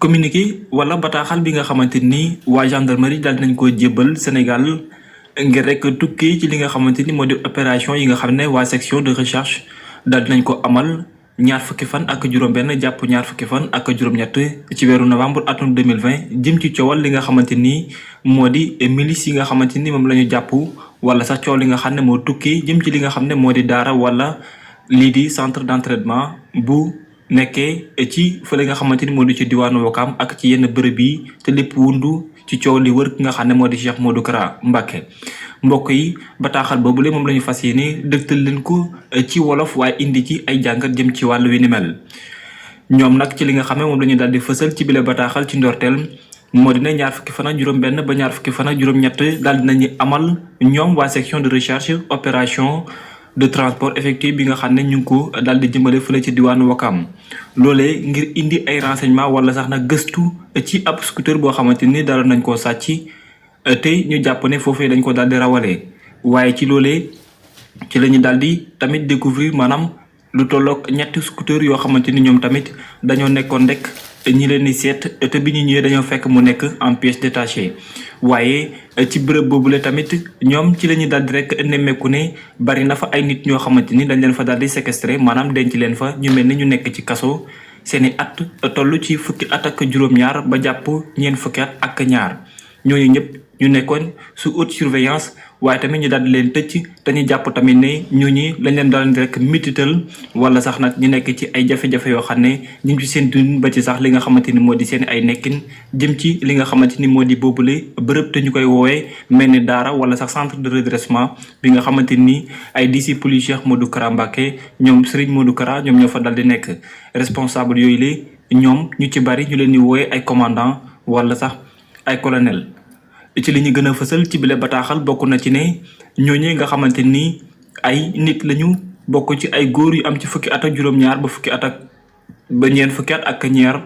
communiqué wala bataaxal bi nga xamante ni waa gendarmerie daal nañ ko jébbal Sénégal ngir rek tukkee ci li nga xamante ni moo di opération yi nga xam ne waa section de recherche daal nañ ko amal ñaar fukki fan ak juróom-benn jàpp ñaar fukki fan ak juróom-ñett ci weeru novembre atum 2020 jëm ci coowal li nga xamante ni moo di milice yi nga xamante ni moom la ñu jàpp wala sax coow li nga xam ne moo tukkee jëm ci li nga xam ne moo di daara wala lii di centre d'entraînement bu nekkee ci fële nga xamante ni moo di ci diwaanu Wakaam ak ci yenn bërëb yi te lépp wundu ci coow li wër ki nga xam ne moo di Cheikh Modou Kara Mbacké mbokk yi bataaxal boobule moom la ñu fas yéene dëgtal leen ko ci wolof waaye indi ci ay jàngat jëm ci wàllu wi ni mel ñoom nag ci li nga xam ne moom la ñu daal di fësal ci bile bataaxal ci ndorteel moo dina ñaar fukki fan ak juróom-benn ba ñaar fukki fan ak juróom-ñett daal dinañu amal ñoom waa section de recherche opération de transport effectué bi nga xam ne ñu ngi ko daal di jëmale fële ci diwaanu Wakaam loolee ngir indi ay renseignement wala sax nag gëstu ci ab scooter boo xamante ni dara nañ koo sàcc tey ñu jàpp ne foofee dañ ko daal di rawalee waaye ci loolee ci la ñu daal di tamit découvrir maanaam lu tolloog ñetti scooter yoo xamante ni ñoom tamit dañoo nekkoon rek ñi leen di seet te bi ñu ñëwee dañoo fekk mu nekk en pièces détachées waaye ci bërëb boobule tamit ñoom ci la ñuy daal di rek nemmeeku ne bari na fa ay nit ñoo xamante ni dañ leen fa daal di séquestré maanaam denc leen fa ñu mel ni ñu nekk ci kaso seeni at toll ci fukki at ak juróom-ñaar ba jàpp ñeent fukki at ak ñaar ñooñu ñëpp ñu nekkoon sous haute surveillance waaye tamit ñu daal di leen tëcc te ñu jàpp tamit ne ñooñi lañ leen daal di rek mitital wala sax nag ñu nekk ci ay jafe-jafe yoo xam ne ñu ngi ci seen dund ba ci sax li nga xamante ni moo di seen ay nekkin jëm ci li nga xamante ni moo di boobule bërëb te ñu koy woowee mel ni daara wala sax centre de redressement bi nga xamante ni ay disciples yu Cheikh Modou Kara Mbacké ñoom Serigne Modou Kara ñoom ñoo fa dal di nekk responsable yooyu la ñoom ñu ci bari ñu leen di woowee ay commandant wala sax ay colonel ci li ñu gën a fësal ci bile bataaxal bokk na ci ne ñooñu nga xamante ni ay nit lañu bokk ci ay góor yu am ci fukki at ak juróom-ñaar ba fukki at ak ba ñeent fukki at ak ñeer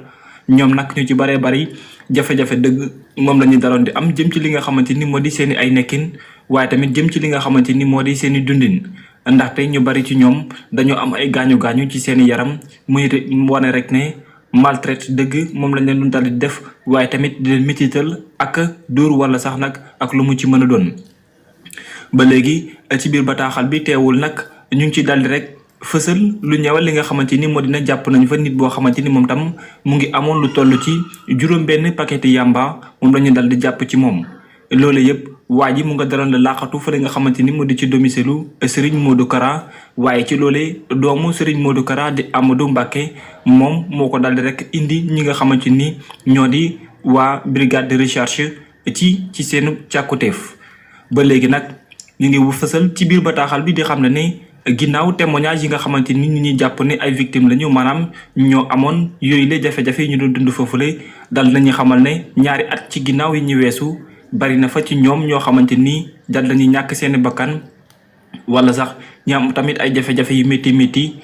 ñoom nag ñu ci baree bari jafe-jafe dëgg moom la ñu daloon di am jëm ci li nga xamante ni moo di seeni ay nekkin waaye tamit jëm ci li nga xamante ni moo di seeni dundin ndaxte ñu bari ci ñoom dañoo am ay gaañu-gaañu ci seeni yaram muy wane rek ne maltraite dëgg moom lañ leen doon daal di def waaye tamit di leen mitital ak dóor wala sax nag ak lu mu ci mën a doon ba léegi ci biir bataaxal bi teewul nag ñu ngi ci daldi rek fësal lu ñëwal li nga xamante ni moo dina jàpp nañu fa nit boo xamante ni moom tam mu ngi amoon lu toll ci juróom-benn paquet yamba moom la ñu dal di jàpp ci moom loolu yëpp waa ji mu nga daloon la laaxatu fa li nga xamante ni moo di ci domicile Serigne Modou Kara waaye ci loolee doomu Serigne Modou Kara di Amadou Mbacké moom moo ko daldi rek indi ñi nga xamante ni ñoo di waa brigade de recherche ci seen càkkutéef ba léegi nag ñu ngi fësal ci biir bataaxal bi di xam ne ginnaaw témoignage yi nga xamante ni ñu ñuy jàpp ne ay victimes lañu maanaam ñoo amoon yooyu la jafe-jafe yi ñu doon dund foofule dal nañu xamal ne ñaari at ci ginnaaw yi ñu weesu bari na fa ci ñoom ñoo xamante ni dal nañu ñàkk seeni bakkan wala sax ñu am tamit ay jafe-jafe yu métti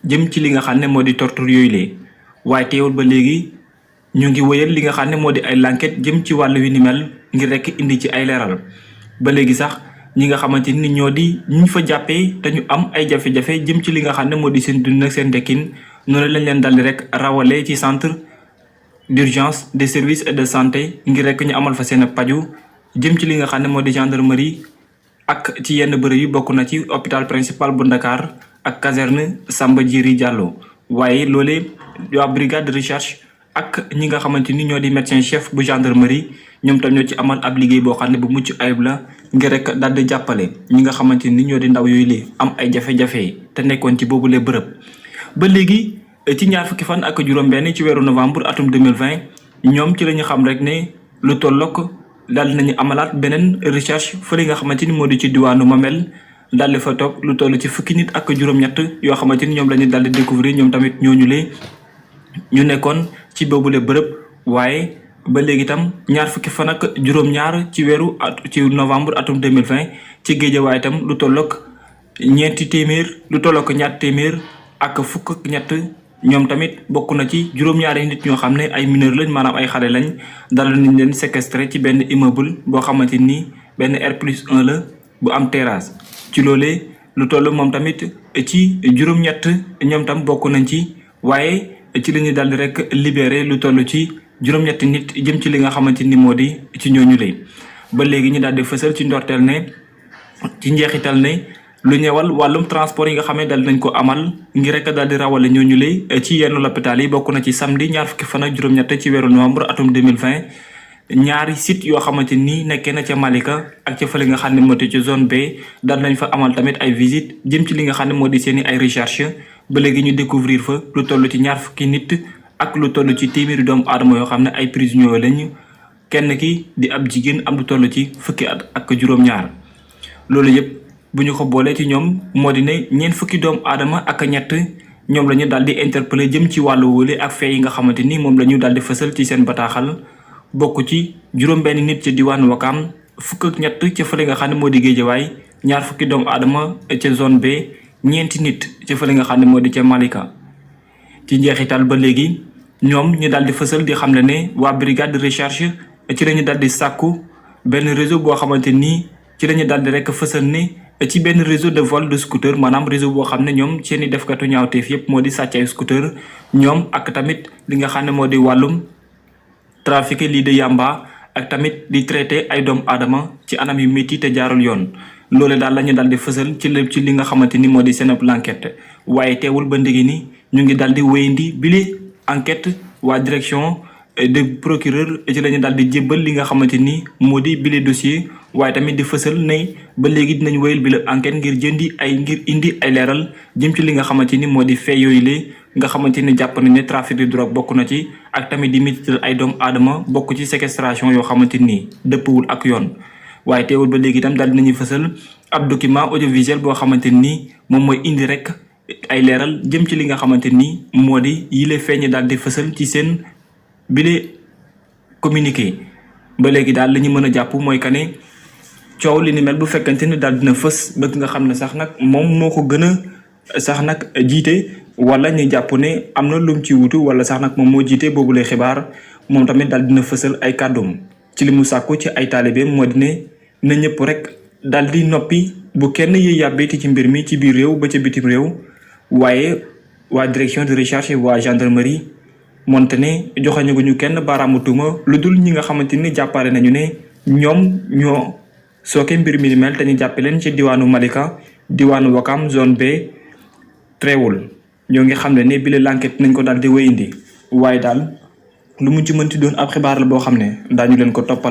jëm ci li nga xam ne moo di torture yooyu lee waaye teewul ba léegi ñu ngi wëyal li nga xam ne moo di ay l'enquête jëm ci wàllu wi ni mel ngir rekk indi ci ay leeral ba léegi sax ñi nga xamante ni ñoo di ñu fa jàppee te ñu am ay jafe-jafe jëm ci li nga xam ne moo di seen dund ak seen dekkin noonu lañ leen daldi rek rawale ci centre d'urgence des services et de santé ngir rek ñu amal fa seen paju jëm ci li nga xam ne moo di gendarmerie ak ci yenn bërëb yi bokk na ci hôpital principal bu Dakar ak caserne Samba Djiri Diallo waaye loolee waa brigade de recherche ak ñi nga xamante ni ñoo di médecin chef bu gendarmerie ñoom tam ñoo ci amal ab liggéey boo xam ne bu mucc ayib la ngir rek daal di jàppale ñi nga xamante ni ñoo di ndaw yooyu lee am ay jafe-jafe te nekkoon ci boobule bërëb ba léegi ci ñaar fukki fan ak juróom-benn ci weeru novembre atum 2020 ñoom ci la ñu xam rek ne lu tollook daal nañu amalaat beneen recherche fële nga xamante ni moo di ci diwaanu Mamel daal di fa toog lu toll ci fukki nit ak juróom-ñett yoo xamante ni ñoom la ñu daal di découvrir ñoom tamit ñooñu lee ñu nekkoon ci boobule bërëb waaye ba léegi itam ñaar fukki fan ak juróom-ñaar ci weeru ci novembre atum 2020 ci Géejawaay itam lu tollook ñeenti téeméer lu tollook ñaar téeméer ak fukk ak ñett ñoom tamit bokk na ci juróom-ñaari nit ñoo xam ne ay mineur lañ maanaam ay xale lañ dal nañ leen séquestré ci benn immeuble boo xamante ni benn R+1 la bu am terrasse ci loolee lu toll moom tamit ci juróom-ñett ñoom tam bokk nañ ci waaye ci la ñu daal di rek libéré lu toll ci juróom-ñetti nit jëm ci li nga xamante ni moo di ci ñooñu lay ba léegi ñu daal di fësal ci ndorteel ne ci njeexital ne lu ñëwal wàllum transport yi nga xam ne dal nañ ko amal ngir rek daal di rawale ñooñu lay ci yenn l'hôpital yi bokk na ci samedi ñaar fukki fan ak juróom-ñett ci weeru novembre atum 2020 ñaari site yoo xamante ni nekkee na ca Malika ak ca fële nga xam ne moo di ci zone B dal nañ fa amal tamit ay visite jëm ci li nga xam ne moo di seeni ay recherche ba léegi ñu découvrir fa lu toll ci ñaar fukki nit ak lu toll ci téeméeri doomu aadama yoo xam ne ay prisonniers lañ kenn ki di ab jigéen am lu toll ci fukki at ak juróom-ñaar loolu yëpp bu ñu ko boolee ci ñoom moo di ne ñeent fukki doomu aadama ak ñett ñoom la ñu daal di interpellé jëm ci wàllu wóole ak fee yi nga xamante ni moom la ñu daal di fësal ci seen bataaxal bokk ci juróom-benn nit ca diwaanu Wakaam fukk ak ñett ca fële nga xam ne moo di Géejawaay ñaar fukki doomu aadama ca zone B ñeenti nit ca fële nga xam ne moo di ca Malika. ci njeexital ba léegi ñoom ñu daal di fësal di xam ne waa brigade de recherche ci la ñu daal di sàkku benn réseau boo xamante ni ci la ñu daal di rek fësal ne ci benn réseau de vol de scooter maanaam réseau boo xam ne ñoom seeni defkatu ñaawteef yépp moo di sàcc ay scooter ñoom ak tamit li nga xam ne moo di wàllum trafiqué lii de yamba ak tamit di traité ay doomu aadama ci anam yu métti te jaarul yoon loole daal la ñu daal di fësal ci lépp ci li nga xamante ni moo di seen enquête waaye teewul ba ndigi ni ñu ngi daal di wéyandi bile enquête waa direction de procureur ci la ñu daal di jébbal li nga xamante ni moo di bile dossier waaye tamit di fësal ne ba léegi dinañ wéyal bile enquête ngir indi ay leeral jëm ci li nga xamante ni moo di fee yooyu lee nga xamante ni jàpp nañ ne trafic de drogue bokk na ci ak tamit di métital ay doomu aadama bokk ci séquestration yoo xamante ni dëppwul ak yoon waaye teewul ba léegi itam daal dinañuy fësal ab document audiovisuel boo xamante ni moom mooy indi rek ay leeral jëm ci li nga xamante ni moo di yile feeñ daal di fësal ci seen bile communiqué ba léegi daal li ñu mën a jàpp mooy que ne coow li ni mel bu fekkante ni daal dina fës bëgg nga xam ne sax nag moom moo ko gën a sax nag jiite wala ñu jàpp ne am na lum ci wutu wala sax nag moom moo jiite boobu lay xibaar moom tamit daal dina fësal ay kàddoom ci li mu sàkku ci ay taalibeem moo di ne na ñëpp rek daal di noppi bu kenn yi yàbbeeti ci mbir mi ci biir réew ba ca bitim réew waaye waa direction de recherche waa gendarmerie moonte ne joxañu ñu kenn baaraamu tuuma lu dul ñi nga xamante ni jàppale nañu ne ñoom ñoo sooke mbir mi ni mel te ñu jàppe leen ci diwaanu Malika diwaanu Wakam zone B treewul ñoo ngi xam ne bile l'enquête nañ ko daal di wéyandi waaye daal lu mu ci mënti doon ab xibaar la boo xam ne daañu leen ko toppal